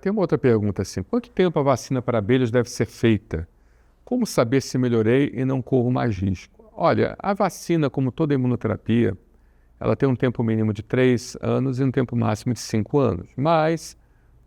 Tem uma outra pergunta assim. Quanto tempo a vacina para abelhas deve ser feita? Como saber se melhorei e não corro mais risco? Olha, a vacina, como toda imunoterapia, ela tem um tempo mínimo de 3 anos e um tempo máximo de 5 anos. Mas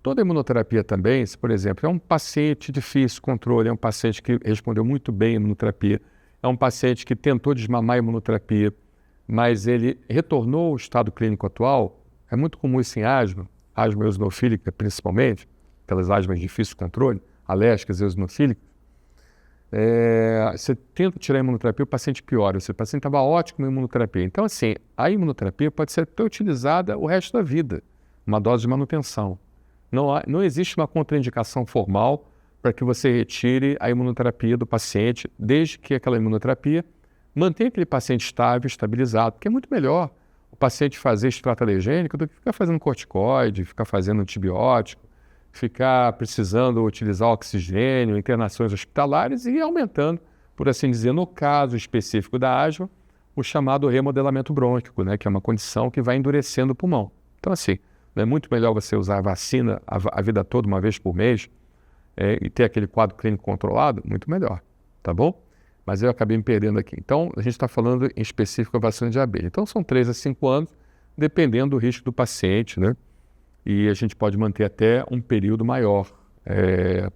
toda imunoterapia também, se, por exemplo, é um paciente difícil controle, é um paciente que respondeu muito bem à imunoterapia, é um paciente que tentou desmamar a imunoterapia, mas ele retornou ao estado clínico atual, é muito comum isso em asma eosinofílica principalmente, aquelas asmas de difícil controle, alérgicas e eosinofílicas. Você tenta tirar a imunoterapia, o paciente piora, o paciente estava ótimo na imunoterapia. Então, assim, a imunoterapia pode ser até utilizada o resto da vida, uma dose de manutenção. Não existe uma contraindicação formal para que você retire a imunoterapia do paciente, desde que aquela imunoterapia mantenha aquele paciente estável, estabilizado, porque é muito melhor o paciente fazer extrato alergênico do que ficar fazendo corticoide, ficar fazendo antibiótico, ficar precisando utilizar oxigênio, internações hospitalares e aumentando, por assim dizer, no caso específico da asma, o chamado remodelamento brônquico, né, que é uma condição que vai endurecendo o pulmão. Então, assim, não é muito melhor você usar a vacina a vida toda, uma vez por mês, e ter aquele quadro clínico controlado? Muito melhor, tá bom? Mas eu acabei me perdendo aqui. Então, a gente está falando em específico a vacina de abelha. Então, são 3 a 5 anos, dependendo do risco do paciente, né? E a gente pode manter até um período maior.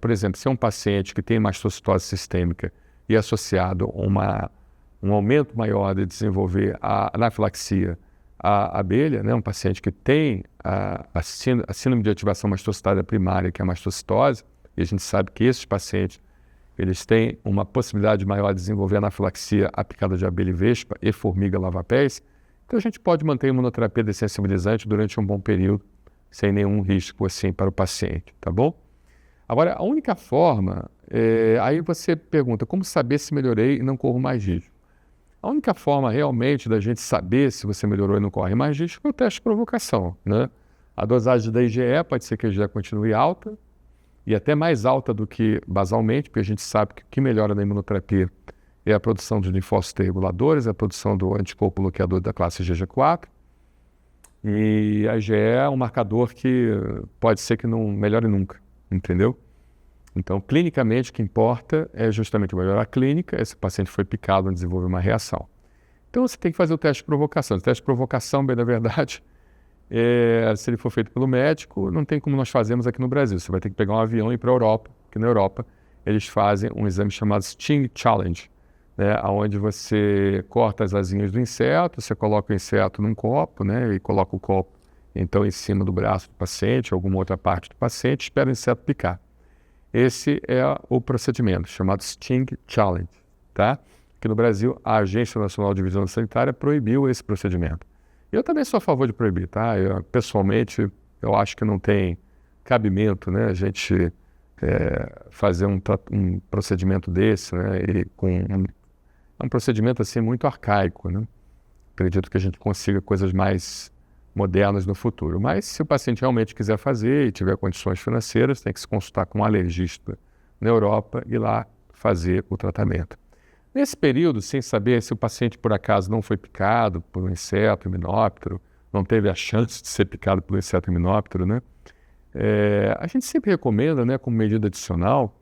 Por exemplo, se é um paciente que tem mastocitose sistêmica e associado a um aumento maior de desenvolver a anafilaxia à abelha, né? Um paciente que tem a síndrome de ativação mastocitária primária, que é a mastocitose, e a gente sabe que esses pacientes eles têm uma possibilidade maior de desenvolver anafilaxia à picada de abelha e vespa e formiga lava-pés. Então a gente pode manter a imunoterapia dessensibilizante durante um bom período, sem nenhum risco assim para o paciente, tá bom? Agora, a única forma, aí você pergunta, como saber se melhorei e não corro mais risco? A única forma realmente da gente saber se você melhorou e não corre mais risco é o teste de provocação, né? A dosagem da IgE pode ser que a IgE continue alta, e até mais alta do que basalmente, porque a gente sabe que o que melhora na imunoterapia é a produção de linfócitos reguladores, a produção do anticorpo bloqueador da classe IgG4, e a IgE é um marcador que pode ser que não melhore nunca, entendeu? Então, clinicamente, o que importa é justamente melhorar a clínica, esse paciente foi picado e desenvolveu uma reação. Então, você tem que fazer o teste de provocação. O teste de provocação, bem na verdade, se ele for feito pelo médico, não tem como nós fazemos aqui no Brasil. Você vai ter que pegar um avião e ir para a Europa, porque na Europa eles fazem um exame chamado Sting Challenge, né, onde você corta as asinhas do inseto, você coloca o inseto num copo, né, e coloca o copo então em cima do braço do paciente, alguma outra parte do paciente, espera o inseto picar. Esse é o procedimento, chamado Sting Challenge, tá? Aqui no Brasil, a Agência Nacional de Vigilância Sanitária proibiu esse procedimento. Eu também sou a favor de proibir, tá? Pessoalmente, eu acho que não tem cabimento, né, a gente fazer um procedimento desse, né, e é um procedimento assim muito arcaico, né? Acredito que a gente consiga coisas mais modernas no futuro. Mas se o paciente realmente quiser fazer e tiver condições financeiras, tem que se consultar com um alergista na Europa e lá fazer o tratamento. Nesse período, sem saber se o paciente por acaso não foi picado por um inseto himenóptero, não teve a chance de ser picado por um inseto himenóptero, né? A gente sempre recomenda, né, como medida adicional,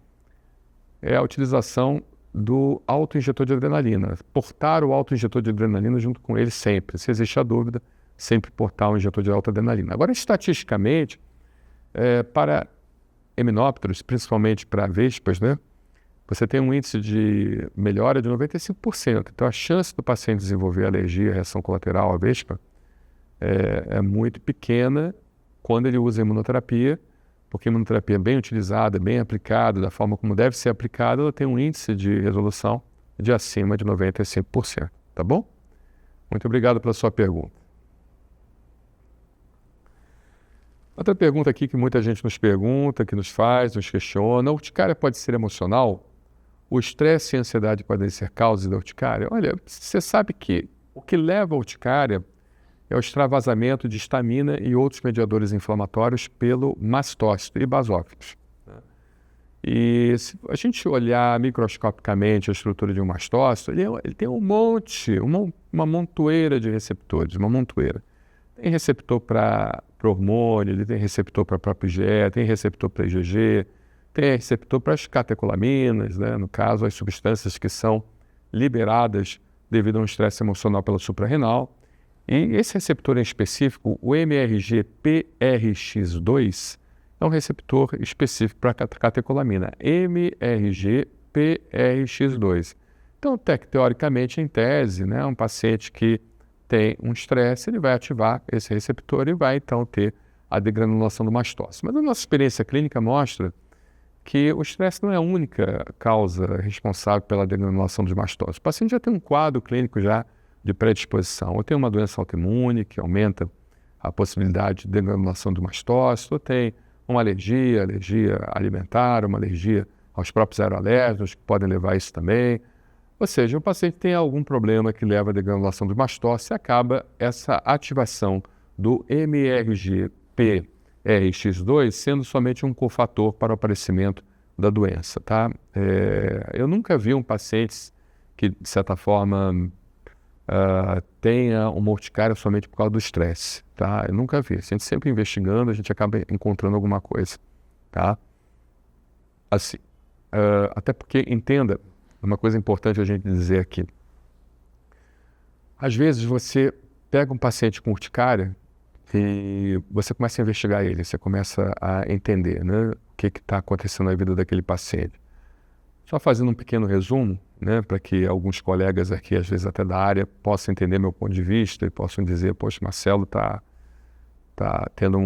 a utilização do autoinjetor de adrenalina. Portar o autoinjetor de adrenalina junto com ele sempre. Se existe a dúvida, sempre portar um injetor de alta adrenalina. Agora, estatisticamente, para himenópteros, principalmente para vespas, né, você tem um índice de melhora de 95%. Então, a chance do paciente desenvolver alergia, reação colateral à vespa é muito pequena quando ele usa a imunoterapia, porque a imunoterapia bem utilizada, bem aplicada, da forma como deve ser aplicada, ela tem um índice de resolução de acima de 95%. Tá bom? Muito obrigado pela sua pergunta. Outra pergunta aqui que muita gente nos pergunta, que nos faz, nos questiona: a urticária pode ser emocional? O estresse e a ansiedade podem ser causas da urticária? Olha, você sabe que o que leva à urticária é o extravasamento de histamina e outros mediadores inflamatórios pelo mastócito e basófilos. E se a gente olhar microscopicamente a estrutura de um mastócito, ele tem um monte, uma montoeira de receptores, uma montoeira. Tem receptor para para hormônio, ele tem receptor para próprio IgE, tem receptor para IgG, tem receptor para as catecolaminas, né? No caso, as substâncias que são liberadas devido a um estresse emocional pela suprarrenal. E esse receptor em específico, o MRGPRX2, é um receptor específico para a catecolamina, MRGPRX2. Então, teoricamente, em tese, né, um paciente que tem um estresse, ele vai ativar esse receptor e vai, então, ter a degranulação do mastócito. Mas a nossa experiência clínica mostra que o estresse não é a única causa responsável pela degranulação dos mastócitos. O paciente já tem um quadro clínico já de predisposição, ou tem uma doença autoimune que aumenta a possibilidade de degranulação do mastócito, ou tem uma alergia alimentar, uma alergia aos próprios aeroalérgenos, que podem levar a isso também. Ou seja, o paciente tem algum problema que leva à degranulação do mastócito e acaba essa ativação do MRGPRX2 sendo somente um cofator para o aparecimento da doença, tá? Eu nunca vi um paciente que, de certa forma, tenha uma urticária somente por causa do estresse, tá? Eu nunca vi. A gente sempre investigando, a gente acaba encontrando alguma coisa, tá? Assim, até porque, entenda, uma coisa importante a gente dizer aqui. Às vezes você pega um paciente com urticária e você começa a investigar ele, você começa a entender, né, o que está acontecendo na vida daquele paciente. Só fazendo um pequeno resumo, né, para que alguns colegas aqui, às vezes até da área, possam entender meu ponto de vista e possam dizer, poxa, Marcelo está tendo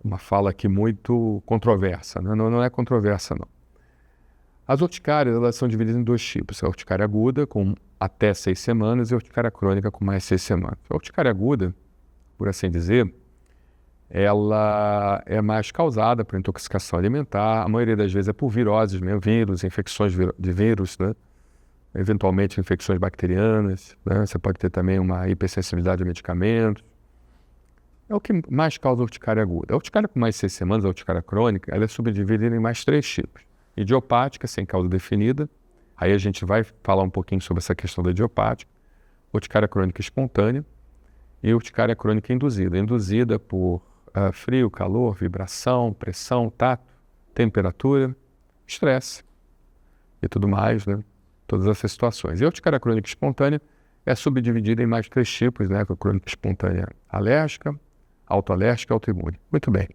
uma fala aqui muito controversa. Né? Não é controversa, não. As urticárias, elas são divididas em dois tipos. A urticária aguda, com até 6 semanas, e a urticária crônica, com mais 6 semanas. A urticária aguda, por assim dizer, ela é mais causada por intoxicação alimentar. A maioria das vezes é por viroses, mesmo, vírus, infecções de vírus, né? Eventualmente infecções bacterianas, né? Você pode ter também uma hipersensibilidade a medicamentos. É o que mais causa a urticária aguda. A urticária com mais 6 semanas, a urticária crônica, ela é subdividida em mais 3 tipos. Idiopática, sem causa definida. Aí a gente vai falar um pouquinho sobre essa questão da idiopática. Urticária crônica espontânea e urticária crônica induzida. Induzida por frio, calor, vibração, pressão, tato, temperatura, estresse e tudo mais, né? Todas essas situações. E a urticária crônica espontânea é subdividida em mais 3 tipos, né? A crônica espontânea alérgica, autoalérgica e autoimune. Muito bem.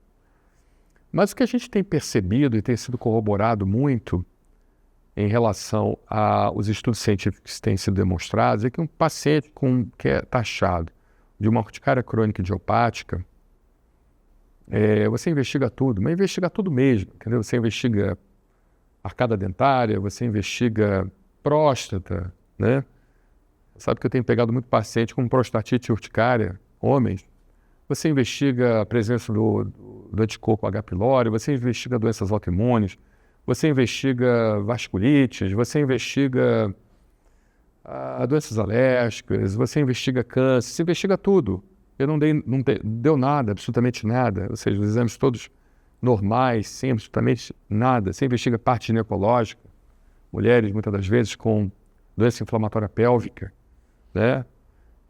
Mas o que a gente tem percebido e tem sido corroborado muito em relação aos estudos científicos que têm sido demonstrados é que um paciente que é taxado de uma urticária crônica idiopática, você investiga tudo, mas investiga tudo mesmo, entendeu? Você investiga arcada dentária, você investiga próstata, né? Sabe que eu tenho pegado muito paciente com prostatite urticária, homens. Você investiga a presença do anticorpo H. pylori, você investiga doenças autoimunes, você investiga vasculites, você investiga doenças alérgicas, você investiga câncer, você investiga tudo. Eu não deu nada, absolutamente nada, ou seja, os exames todos normais, sem absolutamente nada. Você investiga parte ginecológica, mulheres muitas das vezes com doença inflamatória pélvica, né?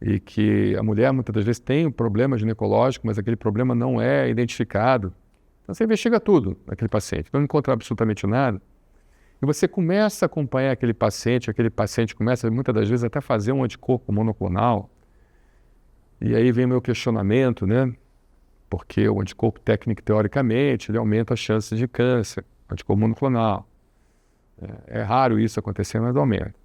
E que a mulher muitas das vezes tem um problema ginecológico, mas aquele problema não é identificado. Então você investiga tudo naquele paciente, não encontra absolutamente nada. E você começa a acompanhar aquele paciente começa muitas das vezes até fazer um anticorpo monoclonal. E aí vem o meu questionamento, né? Porque o anticorpo técnico, teoricamente, ele aumenta as chances de câncer, anticorpo monoclonal. É raro isso acontecer, mas aumenta.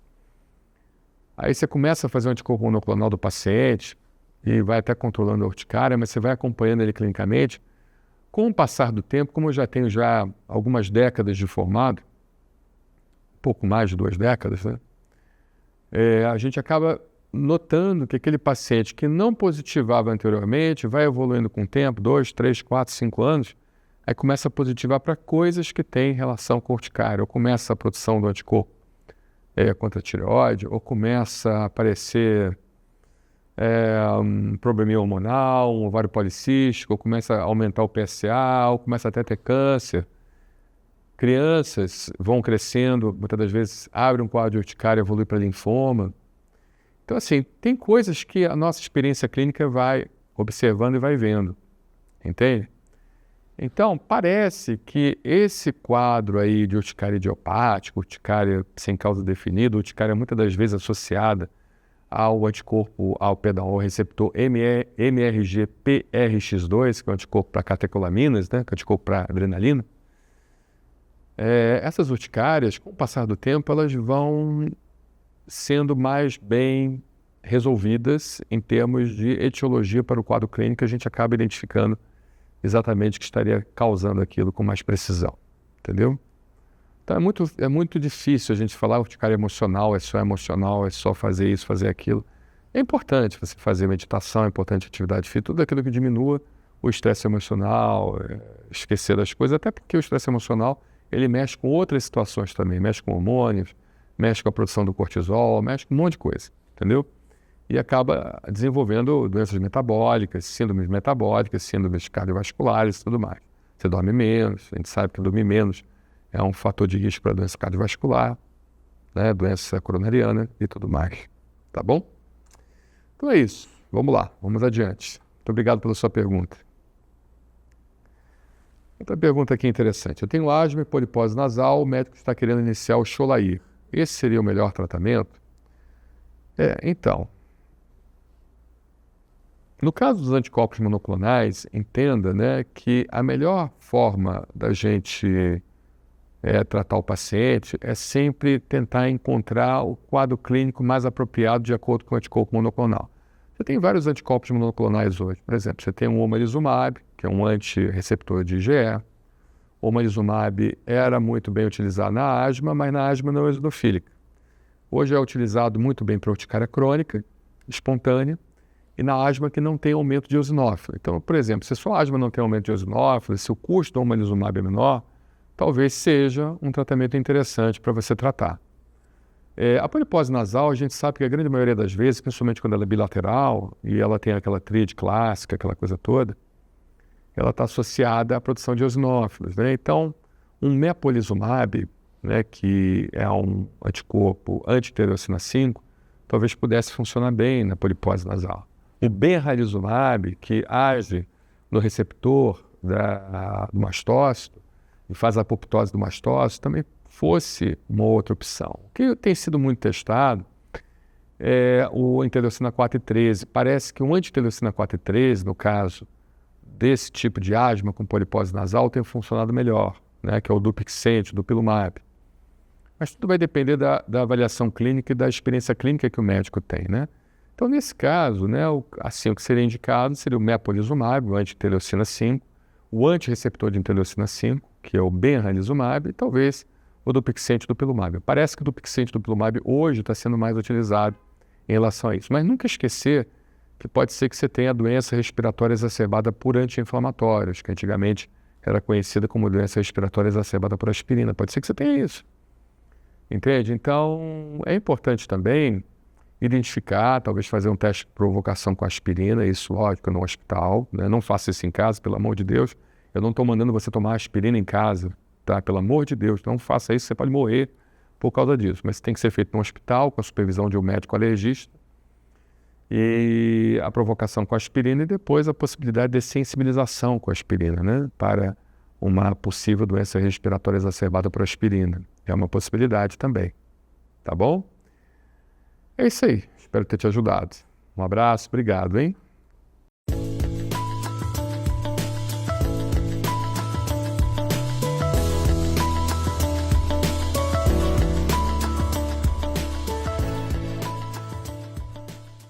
Aí você começa a fazer o anticorpo monoclonal do paciente e vai até controlando a urticária, mas você vai acompanhando ele clinicamente. Com o passar do tempo, como eu já tenho algumas décadas de formado, pouco mais de 2 décadas, né? A gente acaba notando que aquele paciente que não positivava anteriormente vai evoluindo com o tempo, 2, 3, 4, 5 anos, aí começa a positivar para coisas que têm relação com a urticária, ou começa a produção do anticorpo contra a tireoide, ou começa a aparecer um probleminha hormonal, um ovário policístico, ou começa a aumentar o PSA, ou começa até a ter câncer. Crianças vão crescendo, muitas das vezes abrem um quadro de urticária e evolui para linfoma. Então, assim, tem coisas que a nossa experiência clínica vai observando e vai vendo, entende? Então, parece que esse quadro aí de urticária idiopática, urticária sem causa definida, urticária muitas das vezes associada ao anticorpo, ao receptor MRGPRX2, que é o anticorpo para catecolaminas, né, que é o anticorpo para adrenalina. Essas urticárias, com o passar do tempo, elas vão sendo mais bem resolvidas em termos de etiologia para o quadro clínico, a gente acaba identificando exatamente o que estaria causando aquilo com mais precisão, entendeu? Então é muito difícil a gente falar urticária emocional, é só fazer isso, fazer aquilo. É importante você fazer meditação, é importante atividade física, tudo aquilo que diminua o estresse emocional, esquecer das coisas, até porque o estresse emocional, ele mexe com outras situações também, mexe com hormônios, mexe com a produção do cortisol, mexe com um monte de coisa, entendeu? E acaba desenvolvendo doenças metabólicas, síndromes cardiovasculares e tudo mais. Você dorme menos, a gente sabe que dormir menos é um fator de risco para doença cardiovascular, né, doença coronariana e tudo mais. Tá bom? Então é isso. Vamos lá, vamos adiante. Muito obrigado pela sua pergunta. Outra pergunta aqui interessante. Eu tenho asma e polipose nasal, o médico está querendo iniciar o Xolair. Esse seria o melhor tratamento? Então, no caso dos anticorpos monoclonais, entenda, né, que a melhor forma da gente tratar o paciente é sempre tentar encontrar o quadro clínico mais apropriado de acordo com o anticorpo monoclonal. Você tem vários anticorpos monoclonais hoje. Por exemplo, você tem o omalizumab, que é um antirreceptor de IgE. O omalizumab era muito bem utilizado na asma, mas na asma não eosinofílica. Hoje é utilizado muito bem para urticária crônica, espontânea, e na asma que não tem aumento de eosinófilo. Então, por exemplo, se a sua asma não tem aumento de eosinófilo, se o custo do omalizumab é menor, talvez seja um tratamento interessante para você tratar. A polipose nasal, a gente sabe que a grande maioria das vezes, principalmente quando ela é bilateral e ela tem aquela tríade clássica, aquela coisa toda, ela está associada à produção de eosinófilos, né? Então, um mepolizumab, né, que é um anticorpo anti-interleucina 5, talvez pudesse funcionar bem na polipose nasal. O benralizumab, que age no receptor do mastócito e faz a apoptose do mastócito, também fosse uma outra opção. O que tem sido muito testado é o interleucina 4 e 13. Parece que o anti-interleucina 4 e 13, no caso desse tipo de asma com polipose nasal, tem funcionado melhor, né, que é o Dupixent, o Dupilumab. Mas tudo vai depender da avaliação clínica e da experiência clínica que o médico tem, né? Então, nesse caso, né, o que seria indicado seria o mepolizumab, o anti-interleucina 5, o antirreceptor de interleucina 5, que é o benralizumab, e talvez o Dupixent do Dupilumab. Parece que o Dupixent do Dupilumab hoje está sendo mais utilizado em relação a isso. Mas nunca esquecer que pode ser que você tenha doença respiratória exacerbada por anti-inflamatórios, que antigamente era conhecida como doença respiratória exacerbada por aspirina. Pode ser que você tenha isso. Entende? Então, é importante também identificar, talvez fazer um teste de provocação com aspirina, isso, lógico, no hospital, né? Não faça isso em casa, pelo amor de Deus. Eu não estou mandando você tomar aspirina em casa, tá? Pelo amor de Deus, não faça isso, você pode morrer por causa disso. Mas tem que ser feito no hospital, com a supervisão de um médico alergista, e a provocação com aspirina e depois a possibilidade de sensibilização com aspirina, né? Para uma possível doença respiratória exacerbada por aspirina. É uma possibilidade também, tá bom? É isso aí, espero ter te ajudado. Um abraço, obrigado, hein?